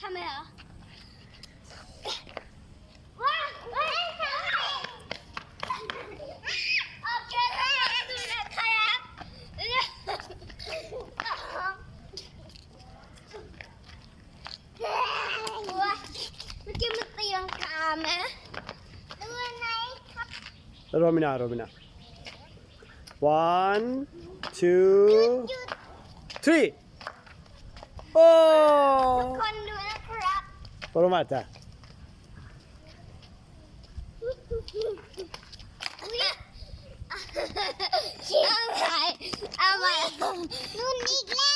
ำไมเหรอโอเคครับดูนะครับเมื่อกี้มันตีลังกาไหมดูไหนครับ Romina 1 2 3โอ้ ทุกคนดูนะครับ Provata เอาใหม่นู่นอีกแล้ว